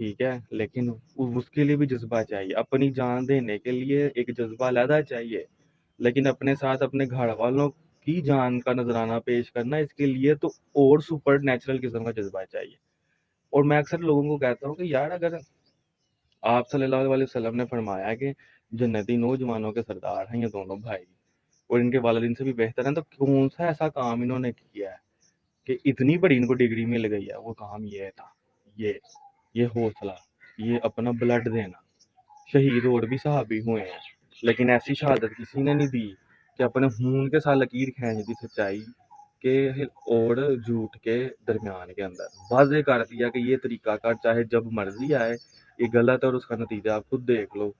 ٹھیک ہے، لیکن اس کے لیے بھی جذبہ چاہیے، اپنی جان دینے کے لیے ایک جذبہ علیحدہ چاہیے، لیکن اپنے ساتھ اپنے گھر والوں کی جان کا نذرانہ پیش کرنا، اس کے لیے تو اور سپر نیچرل قسم کا جذبہ چاہیے۔ اور میں اکثر لوگوں کو کہتا ہوں کہ یار اگر آپ صلی اللہ علیہ وسلم نے فرمایا کہ جنتی نوجوانوں کے سردار ہیں یہ دونوں بھائی، اور ان کے والدین سے بھی بہتر ہیں، تو کون سا ایسا کام انہوں نے کیا ہے کہ اتنی بڑی ان کو ڈگری مل گئی ہے؟ وہ کام یہ تھا، یہ یہ حوصلہ، یہ اپنا بلڈ دینا۔ شہید اور بھی صحابی ہوئے ہیں، لیکن ایسی شہادت کسی نے نہیں دی کہ اپنے خون کے ساتھ لکیر کھینچ دی سچائی کے اور جھوٹ کے درمیان کے اندر واضح کر دیا کہ یہ طریقہ کار چاہے جب مرضی آئے یہ غلط ہے، اور اس کا نتیجہ آپ خود دیکھ لو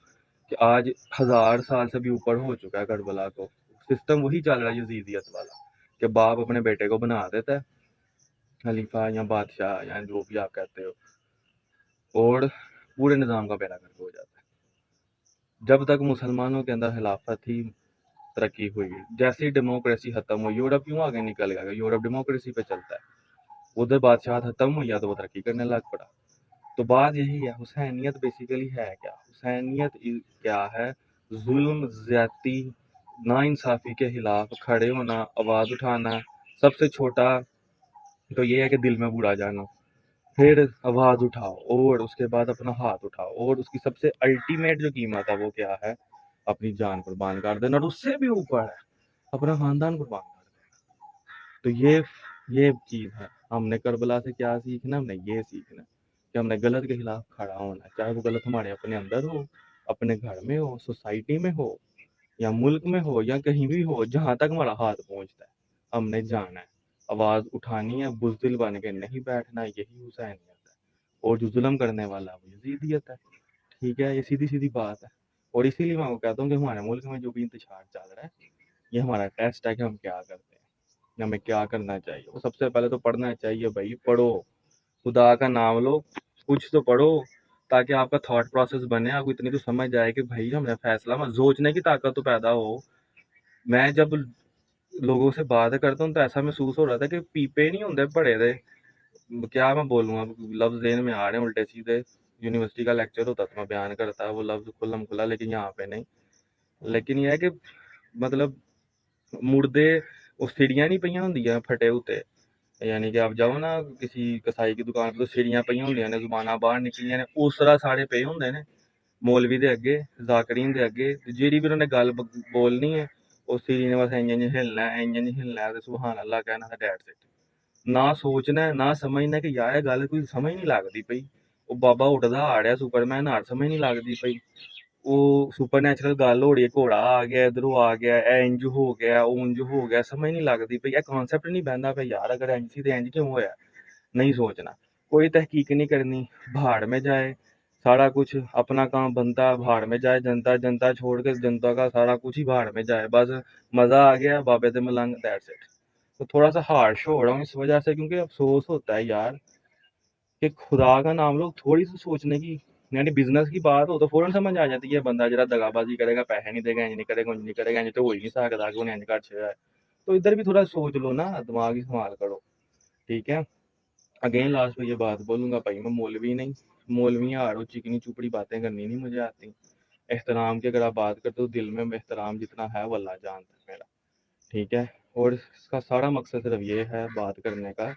کہ آج 1000 سال سے بھی اوپر ہو چکا ہے کربلا کو، سسٹم وہی چل رہا ہے یزیدیت والا کہ باپ اپنے بیٹے کو بنا دیتا ہے خلیفہ یا بادشاہ یا جو بھی آپ کہتے ہو، اور پورے نظام کا بیڑا گرک ہو جاتا ہے۔ جب تک مسلمانوں کے اندر خلافت تھی ترقی ہوئی، جیسے ہی ڈیموکریسی ختم ہوئی، یورپ کیوں آگے نکل گیا؟ یورپ ڈیموکریسی پہ چلتا ہے، ادھر بادشاہ ختم ہوئی تو وہ ترقی کرنے لگ پڑا۔ تو بات یہی ہے، حسینیت بیسیکلی ہے کیا؟ حسینیت کیا ہے؟ ظلم، زیادتی، نا انصافی کے خلاف کھڑے ہونا، آواز اٹھانا۔ سب سے چھوٹا تو یہ ہے کہ دل میں برا جانا، پھر آواز اٹھاؤ، اور اس کے بعد اپنا ہاتھ اٹھاؤ، اور اس کی سب سے الٹیمیٹ جو قیمت ہے وہ کیا ہے؟ اپنی جان قربان کر دینا، اور اس سے بھی اوپر ہے اپنا خاندان قربان کر دینا۔ تو یہ چیز ہے، ہم نے کربلا سے کیا سیکھنا؟ ہم نے یہ سیکھنا کہ ہم نے غلط کے خلاف کھڑا ہونا ہے، چاہے وہ غلط ہمارے اپنے اندر ہو، اپنے گھر میں ہو، سوسائٹی میں ہو، یا ملک میں ہو، یا کہیں بھی ہو، جہاں تک ہمارا ہاتھ پہنچتا ہے ہم نے جانا ہے، آواز اٹھانی ہے، بزدل بن کے نہیں بیٹھنا۔ یہی حسینیت ہے، اور جو ظلم کرنے والا وہ یزیدیت ہے۔ ٹھیک ہے، یہ سیدھی سیدھی بات ہے، اور اسی لیے میں وہ کہتا ہوں کہ ہمارے ملک میں جو بھی انتشار چل رہا ہے یہ ہمارا ٹیسٹ ہے کہ ہم کیا کرتے ہیں، ہمیں کیا کرنا چاہیے۔ وہ سب سے پہلے تو پڑھنا چاہیے بھائی، پڑھو، خدا کا نام لو، کچھ تو پڑھو تاکہ آپ کا تھاٹ پروسیس بنے، آپ کو اتنی تو سمجھ آئے کہ بھائی ہم نے فیصلہ سوچنے کی طاقت تو پیدا ہو۔ میں جب لوگوں سے بات کرتا ہوں تو ایسا محسوس ہو رہا تھا کہ پیپے نہیں ہوتے پڑے تھے، کیا میں بولوں، اب لفظ ذہن میں آ رہے ہیں الٹے سیدھے۔ یونیورسٹی کا لیکچر ہوتا تو میں بیان کرتا وہ لفظ کھلم کھلا، لیکن یہاں پہ نہیں۔ لیکن یہ ہے کہ مطلب مردے وہ سیڑیاں نہیں پہ ہوں پھٹے ہوتے، یعنی کہ آپ جاؤ نا کسی کسائی کی دکان پہ تو سیڑیاں پہ ہوں نے، زباناں باہر نکلی نے، اس طرح سارے پے ہوں نے مولوی دے اگے، ذاکرین دے اگے، جیڑی بھی انہوں نے گل بولنی ہے اس سیڑھی نے بس انج ہلنا ہے، انج ہلنا ہے، سبحان اللہ کہنا ہے، ڈیٹ سیٹ۔ نہ سوچنا ہے، نہ سمجھنا کہ یار گل کوئی سمجھ نہیں لگتی پئی، وہ بابا اٹھتا آ رہا سپرمین ہر سمجھ نہیں لگتی پئی، وہ سپر نیچرل گل ہو رہی ہے، گھوڑا آ گیا، ادھر آ گیا، اے انج ہو گیا، اونج ہو گیا، سمجھ نہیں لگتی پئی، یہ کانسیپٹ نہیں بہندا پہ یار، اگر انج سی تو انج کیوں ہوا؟ نہیں سوچنا، کوئی تحقیق نہیں کرنی، بھاڑ میں جائے سارا کچھ، اپنا کام بنتا بھاڑ میں جائے، جنتا جنتا چھوڑ کے جنتا کا سارا کچھ ہی بھاڑ میں جائے، بس مزہ آ گیا بابے دے ملنگ، دیٹس اٹ۔ تو تھوڑا سا ہارش ہو رہا ہوں اس وجہ سے، کیونکہ افسوس ہوتا ہے یار کہ خدا کا نام لوگ تھوڑی سی سوچنے کی، یعنی بزنس کی بات ہو تو فوراً سمجھ آ جاتی ہے بندہ جرا دگا بازی کرے گا، پیسے نہیں دے گا، انج نہیں کرے گا، انج نہیں کرے گا، انج تو ہو ہی نہیں سکتا کہ انہیں انج کر چھڑا ہے۔ تو ادھر بھی تھوڑا سوچ لو نا، دماغ ہی استعمال کرو، ٹھیک ہے۔ اگین لاسٹ میں یہ بات بولوں گا بھائی، میں مولوی نہیں، مولویاں آڑو چکنی چپڑی باتیں کرنی نہیں مجھے آتی۔ احترام کی اگر آپ بات کرتے ہو، دل میں احترام جتنا ہے وہ اللہ جانتا ہے میرا، ٹھیک ہے۔ اور اس کا سارا مقصد صرف یہ ہے بات کرنے کا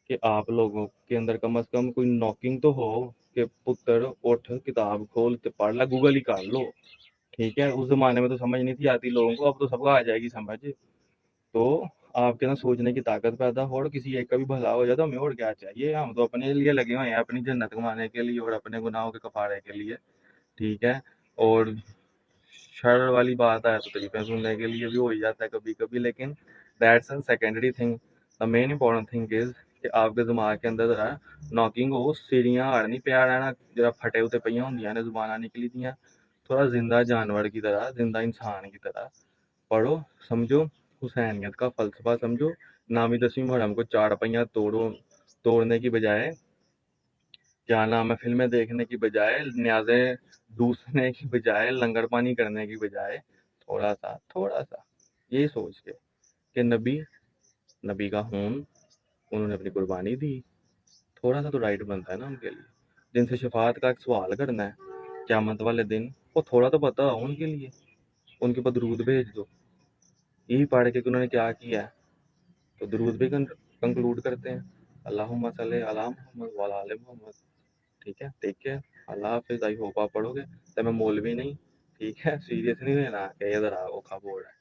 کہ آپ لوگوں کے اندر کم از کم کوئی نوکنگ تو ہو کہ پتر اٹھ کتاب کھول کے پڑھ لا، گوگل ہی کر لو، ٹھیک ہے۔ اس زمانے میں تو سمجھ نہیں تھی آتی لوگوں کو، اب تو سب کو آ جائے گی سمجھ۔ تو آپ کے اندر سوچنے کی طاقت پیدا ہو، اور کسی ایک کا بھی بھلا ہو جائے تو ہمیں اور کیا چاہیے، ہم تو اپنے لیے لگے ہوئے ہیں اپنی جنت کمانے کے لیے اور اپنے گناہوں کے کفارے کے لیے، ٹھیک ہے۔ اور شر والی بات ہے تو طریقے سننے کے لیے بھی ہو ہی جاتا ہے کبھی کبھی، لیکن that's an secondary thing, the main important thing is کہ آپ کے دماغ کے اندر ذرا ناکنگ ہو، سیڑھیاں ہڑنی پیا رہنا، ذرا پھٹے ہوتے پہ ہوں نے، زبانیں نکلی دیاں، تھوڑا زندہ جانور کی طرح، زندہ انسان کی طرح پڑھو، سمجھو، حسینیت کا فلسفہ سمجھو۔ 9ویں 10ویں محرم کو چار پہیاں توڑنے کی بجائے، کیا نام ہے، فلمیں دیکھنے کی بجائے، نیازیں ڈوسنے کی بجائے، لنگر پانی کرنے کی بجائے، تھوڑا سا یہی سوچ کے کہ نبی کا خون انہوں نے اپنی قربانی دی، تھوڑا سا تو رائٹ بنتا ہے نا ان کے لیے۔ جن سے شفاعت کا ایک سوال کرنا ہے قیامت والے دن، وہ تھوڑا تو پتا ہو ان کے لیے، ان کے اوپر درود بھیج دو. یہی پڑھ کے کہ انہوں نے کیا کیا ہے، تو درود بھی کنکلوڈ کرتے ہیں، اللہم صلی علی محمد وعلی آل محمد. ٹھیک ہے، ٹیک کیئر، اللہ حافظ. آئی ہوپ آپ پڑھو گے تو میں مولوی نہیں، ٹھیک ہے، سیریس نہیں لینا کہ ادھر وہ کھا بورڈ ہے.